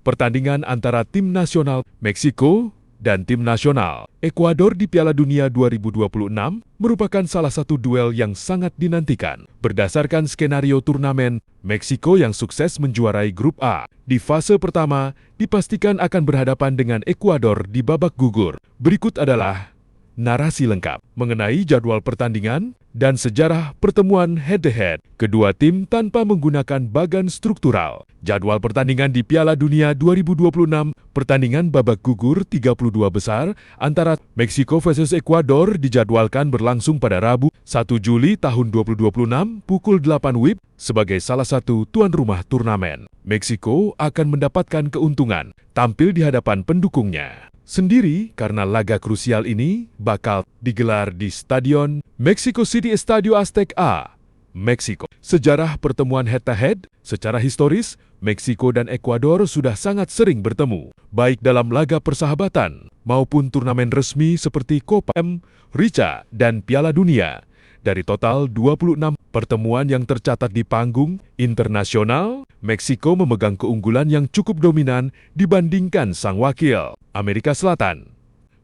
pertandingan antara tim nasional Meksiko dan tim nasional Ekuador di Piala Dunia 2026 merupakan salah satu duel yang sangat dinantikan. Berdasarkan skenario turnamen, Meksiko yang sukses menjuarai grup A di fase pertama dipastikan akan berhadapan dengan Ekuador di babak gugur. Berikut adalah narasi lengkap mengenai jadwal pertandingan dan sejarah pertemuan head-to-head kedua tim tanpa menggunakan bagan struktural. Jadwal pertandingan di Piala Dunia 2026, pertandingan babak gugur 32 besar antara Meksiko versus Ekuador dijadwalkan berlangsung pada Rabu 1 Juli tahun 2026 pukul 8 WIB sebagai salah satu tuan rumah turnamen. Meksiko akan mendapatkan keuntungan tampil di hadapan pendukungnya sendiri karena laga krusial ini bakal digelar di Stadion Mexico City Estadio Azteca, Meksiko. Sejarah pertemuan head-to-head, secara historis, Meksiko dan Ekuador sudah sangat sering bertemu, baik dalam laga persahabatan maupun turnamen resmi seperti Copa América dan Piala Dunia. Dari total 26 pertemuan yang tercatat di panggung internasional, Meksiko memegang keunggulan yang cukup dominan dibandingkan sang wakil, Amerika Selatan.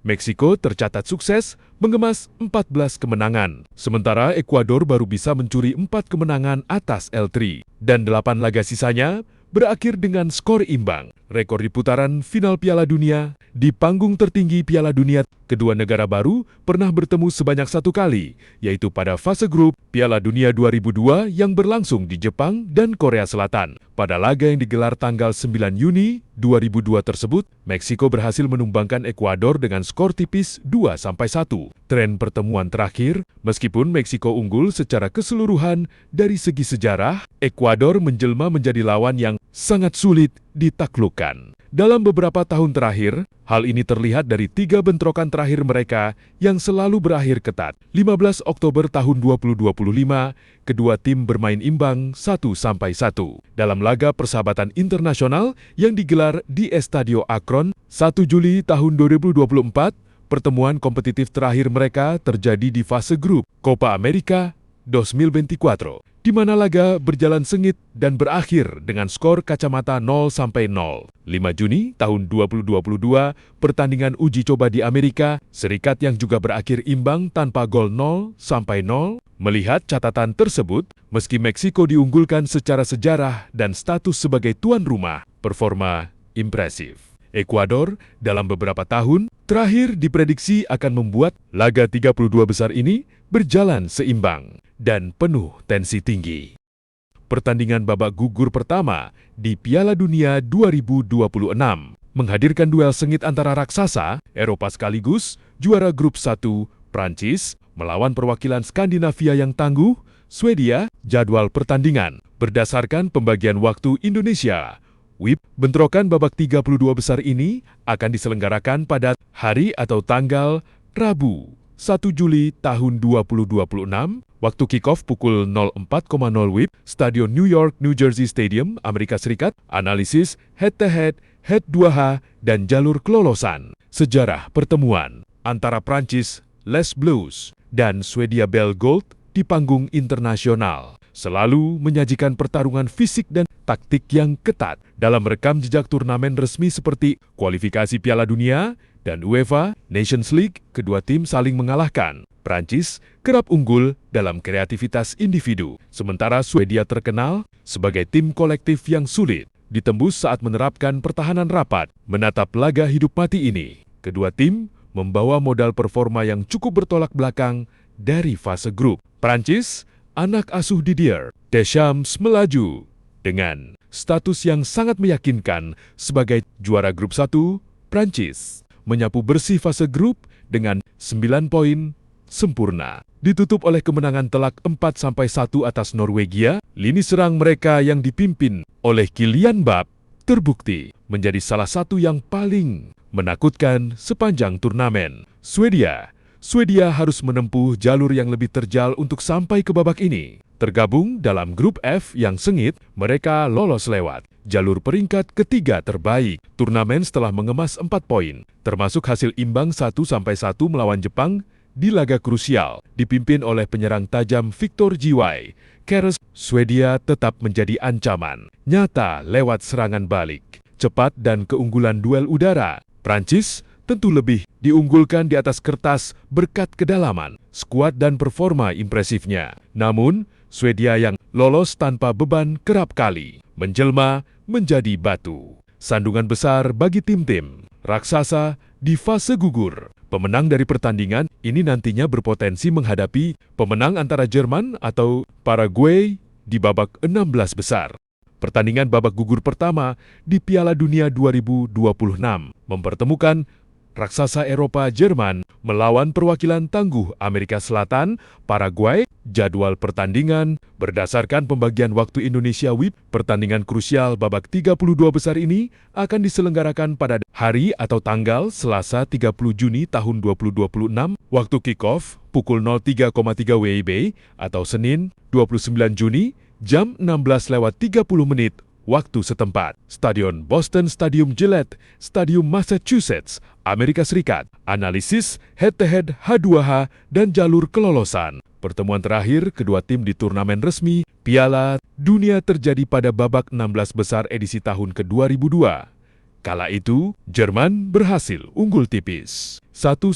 Meksiko tercatat sukses mengemas 14 kemenangan, sementara Ekuador baru bisa mencuri 4 kemenangan atas L3, dan 8 laga sisanya berakhir dengan skor imbang. Rekor di putaran final Piala Dunia, di panggung tertinggi Piala Dunia, kedua negara baru pernah bertemu sebanyak 1 kali, yaitu pada fase grup Piala Dunia 2002 yang berlangsung di Jepang dan Korea Selatan. Pada laga yang digelar tanggal 9 Juni 2002 tersebut, Meksiko berhasil menumbangkan Ekuador dengan skor tipis 2-1. Tren pertemuan terakhir, meskipun Meksiko unggul secara keseluruhan dari segi sejarah, Ekuador menjelma menjadi lawan yang sangat sulit ditaklukkan. Dalam beberapa tahun terakhir, hal ini terlihat dari 3 bentrokan terakhir mereka yang selalu berakhir ketat. 15 Oktober tahun 2025, kedua tim bermain imbang 1-1. Dalam laga persahabatan internasional yang digelar di Estadio Akron, 1 Juli tahun 2024, pertemuan kompetitif terakhir mereka terjadi di fase grup Copa América 2024, di mana laga berjalan sengit dan berakhir dengan skor kacamata 0-0. 5 Juni tahun 2022, pertandingan uji coba di Amerika Serikat yang juga berakhir imbang tanpa gol 0-0. Melihat catatan tersebut, meski Meksiko diunggulkan secara sejarah dan status sebagai tuan rumah, performa impresif. Ekuador dalam beberapa tahun terakhir diprediksi akan membuat laga 32 besar ini berjalan seimbang dan penuh tensi tinggi. Pertandingan babak gugur pertama di Piala Dunia 2026 menghadirkan duel sengit antara raksasa Eropa sekaligus juara grup 1 Prancis melawan perwakilan Skandinavia yang tangguh Swedia. Jadwal pertandingan berdasarkan pembagian waktu Indonesia WIB, bentrokan babak 32 besar ini akan diselenggarakan pada hari atau tanggal Rabu 1 Juli tahun 2026, waktu kick-off pukul 04.00 WIB, Stadion New York, New Jersey Stadium, Amerika Serikat. Analisis head-to-head, head 2H, dan jalur kelolosan. Sejarah pertemuan antara Prancis Les Bleus dan Swedia Bell Gold di panggung internasional selalu menyajikan pertarungan fisik dan taktik yang ketat. Dalam rekam jejak turnamen resmi seperti kualifikasi Piala Dunia dan UEFA Nations League, kedua tim saling mengalahkan. Prancis kerap unggul dalam kreativitas individu, sementara Swedia terkenal sebagai tim kolektif yang sulit ditembus saat menerapkan pertahanan rapat. Menatap laga hidup mati ini, kedua tim membawa modal performa yang cukup bertolak belakang dari fase grup. Prancis, anak asuh Didier Deschamps, melaju dengan status yang sangat meyakinkan sebagai juara grup 1. Prancis menyapu bersih fase grup dengan 9 poin sempurna. Ditutup oleh kemenangan telak 4-1 atas Norwegia, lini serang mereka yang dipimpin oleh Kylian Mbappé terbukti menjadi salah satu yang paling menakutkan sepanjang turnamen. Swedia harus menempuh jalur yang lebih terjal untuk sampai ke babak ini. Tergabung dalam grup F yang sengit, mereka lolos lewat jalur peringkat ketiga terbaik turnamen setelah mengemas 4 poin, termasuk hasil imbang 1-1 melawan Jepang di laga krusial, dipimpin oleh penyerang tajam Victor Gyokeres. Swedia tetap menjadi ancaman nyata lewat serangan balik. cepat dan keunggulan duel udara. Prancis tentu lebih diunggulkan di atas kertas berkat kedalaman, skuad dan performa impresifnya. Namun, Swedia yang lolos tanpa beban kerap kali menjelma menjadi batu sandungan besar bagi tim-tim raksasa di fase gugur. Pemenang dari pertandingan ini nantinya berpotensi menghadapi pemenang antara Jerman atau Paraguay di babak 16 besar. Pertandingan babak gugur pertama di Piala Dunia 2026 mempertemukan raksasa Eropa Jerman melawan perwakilan tangguh Amerika Selatan, Paraguay. Jadwal pertandingan berdasarkan pembagian waktu Indonesia WIB, pertandingan krusial babak 32 besar ini akan diselenggarakan pada hari atau tanggal Selasa 30 Juni tahun 2026, waktu kick-off pukul 03,3 WIB atau Senin 29 Juni jam 16:30 waktu setempat. Stadion Boston Stadium Gillette, Stadium Massachusetts, Amerika Serikat. Analisis head-to-head H2H dan jalur kelolosan. Pertemuan terakhir kedua tim di turnamen resmi Piala Dunia terjadi pada babak 16 besar edisi tahun ke-2002. Kala itu, Jerman berhasil unggul tipis 1-0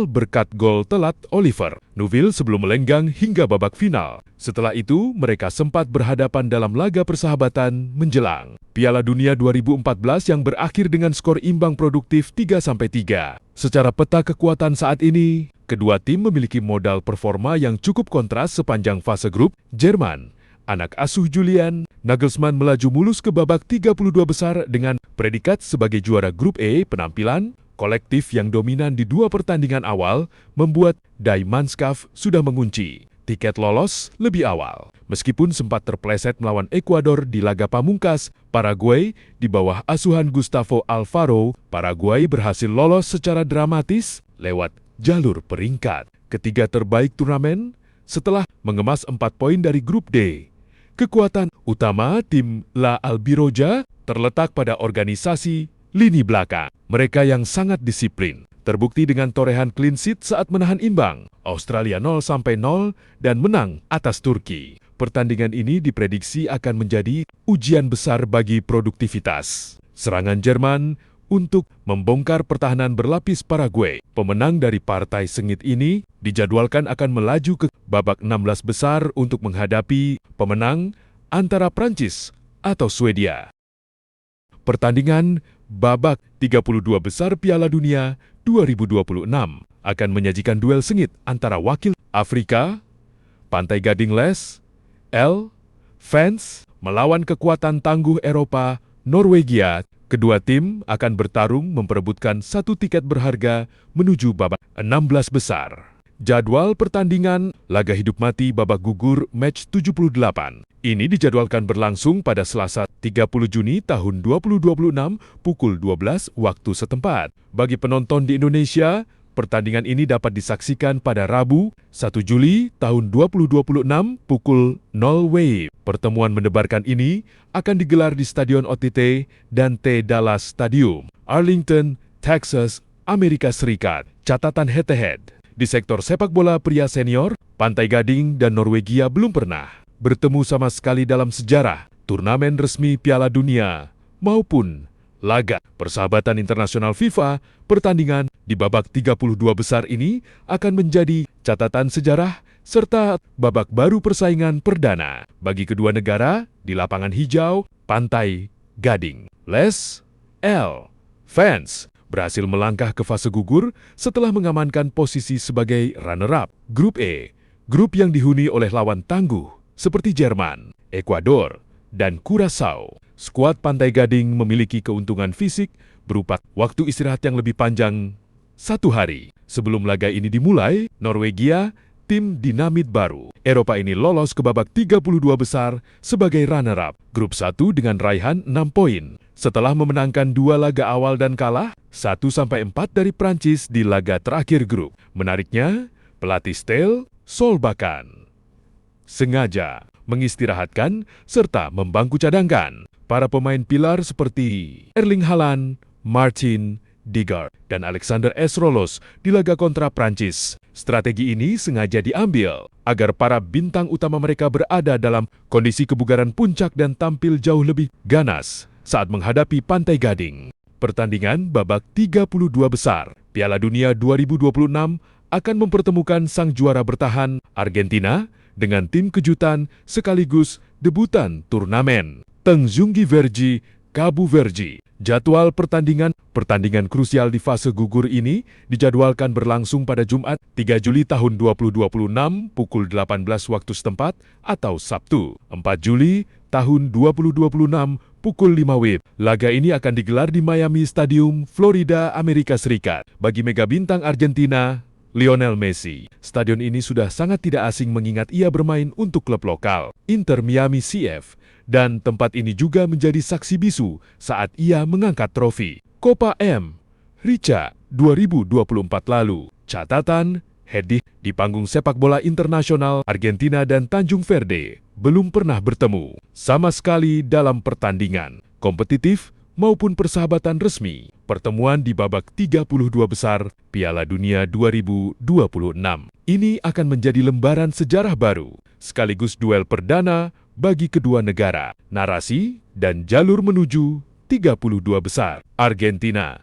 berkat gol telat Oliver Neuville sebelum melenggang hingga babak final. Setelah itu, mereka sempat berhadapan dalam laga persahabatan menjelang Piala Dunia 2014 yang berakhir dengan skor imbang produktif 3-3. Secara peta kekuatan saat ini, kedua tim memiliki modal performa yang cukup kontras sepanjang fase grup. Jerman, anak asuh Julian Nagelsmann, melaju mulus ke babak 32 besar dengan predikat sebagai juara grup E. Penampilan kolektif yang dominan di dua pertandingan awal membuat Die Mannschaft sudah mengunci tiket lolos lebih awal. Meskipun sempat terpleset melawan Ekuador di laga pamungkas, Paraguay di bawah asuhan Gustavo Alfaro, Paraguay berhasil lolos secara dramatis lewat jalur peringkat ketiga terbaik turnamen setelah mengemas 4 poin dari grup D. Kekuatan utama tim La Albiroja terletak pada organisasi lini belakang. Mereka yang sangat disiplin terbukti dengan torehan clean sheet saat menahan imbang Australia 0-0 dan menang atas Turki. Pertandingan ini diprediksi akan menjadi ujian besar bagi produktivitas serangan Jerman untuk membongkar pertahanan berlapis Paraguay. Pemenang dari partai sengit ini dijadwalkan akan melaju ke babak 16 besar untuk menghadapi pemenang antara Prancis atau Swedia. Pertandingan babak 32 besar Piala Dunia 2026 akan menyajikan duel sengit antara wakil Afrika, Pantai Gading Les, fans melawan kekuatan tangguh Eropa, Norwegia. Kedua tim akan bertarung memperebutkan satu tiket berharga menuju babak 16 besar. Jadwal pertandingan laga hidup mati babak gugur match 78. Ini dijadwalkan berlangsung pada Selasa 30 Juni tahun 2026 pukul 12 waktu setempat. Bagi penonton di Indonesia, pertandingan ini dapat disaksikan pada Rabu 1 Juli tahun 2026 pukul 0 WIB. Pertemuan mendebarkan ini akan digelar di Stadion OTT dan T. Dallas Stadium, Arlington, Texas, Amerika Serikat. Catatan head-to-head. Di sektor sepak bola pria senior, Pantai Gading dan Norwegia belum pernah bertemu sama sekali dalam sejarah turnamen resmi Piala Dunia maupun laga persahabatan internasional FIFA. Pertandingan di babak 32 besar ini akan menjadi catatan sejarah serta babak baru persaingan perdana bagi kedua negara di lapangan hijau Pantai Gading. Les fans berhasil melangkah ke fase gugur setelah mengamankan posisi sebagai runner-up Grup E, grup yang dihuni oleh lawan tangguh seperti Jerman, Ekuador, dan Curaçao. Skuad Pantai Gading memiliki keuntungan fisik berupa waktu istirahat yang lebih panjang 1 hari. Sebelum laga ini dimulai, Norwegia, tim dinamit baru Eropa ini lolos ke babak 32 besar sebagai runner-up Grup 1 dengan raihan 6 poin. Setelah memenangkan 2 laga awal dan kalah 1-4 dari Prancis di laga terakhir grup. Menariknya, pelatih Ståle Solbakken sengaja mengistirahatkan serta membangku cadangkan para pemain pilar seperti Erling Haaland, Martin Odegaard, dan Alexander Sørloth di laga kontra Prancis. Strategi ini sengaja diambil agar para bintang utama mereka berada dalam kondisi kebugaran puncak dan tampil jauh lebih ganas saat menghadapi Pantai Gading. Pertandingan babak 32 besar Piala Dunia 2026 akan mempertemukan sang juara bertahan Argentina dengan tim kejutan sekaligus debutan turnamen Tanjung Verji, Cabo Verde. Jadwal pertandingan krusial di fase gugur ini dijadwalkan berlangsung pada Jumat 3 Juli tahun 2026 pukul 18 waktu setempat atau Sabtu 4 Juli tahun 2026 pukul 5 WIB. Laga ini akan digelar di Miami Stadium, Florida, Amerika Serikat. Bagi mega bintang Argentina, Lionel Messi, stadion ini sudah sangat tidak asing mengingat ia bermain untuk klub lokal, Inter Miami CF. Dan tempat ini juga menjadi saksi bisu saat ia mengangkat trofi Copa M. Rica 2024 lalu. Catatan, Hedi di panggung sepak bola internasional Argentina dan Tanjung Verde belum pernah bertemu sama sekali dalam pertandingan kompetitif maupun persahabatan resmi. Pertemuan di babak 32 besar Piala Dunia 2026 ini akan menjadi lembaran sejarah baru sekaligus duel perdana bagi kedua negara, narasi dan jalur menuju 32 besar. Argentina,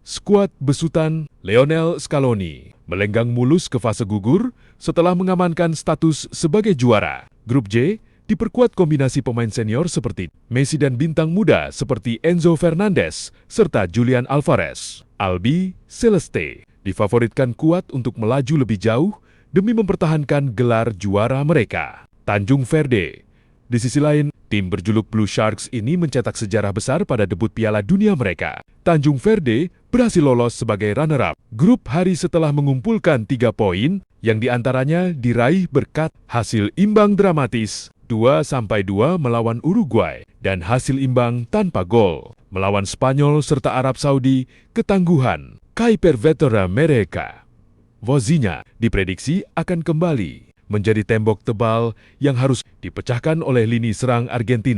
skuad besutan Lionel Scaloni melenggang mulus ke fase gugur setelah mengamankan status sebagai juara. Grup J diperkuat kombinasi pemain senior seperti Messi dan bintang muda seperti Enzo Fernandez serta Julian Alvarez. Albi Celeste difavoritkan kuat untuk melaju lebih jauh demi mempertahankan gelar juara mereka. Tanjung Verde, di sisi lain, tim berjuluk Blue Sharks ini mencetak sejarah besar pada debut Piala Dunia mereka. Tanjung Verde berhasil lolos sebagai runner-up grup hari setelah mengumpulkan 3 poin yang diantaranya diraih berkat hasil imbang dramatis 2-2 melawan Uruguay dan hasil imbang tanpa gol melawan Spanyol serta Arab Saudi. Ketangguhan kiper veteran mereka, Vozinha, diprediksi akan kembali menjadi tembok tebal yang harus dipecahkan oleh lini serang Argentina.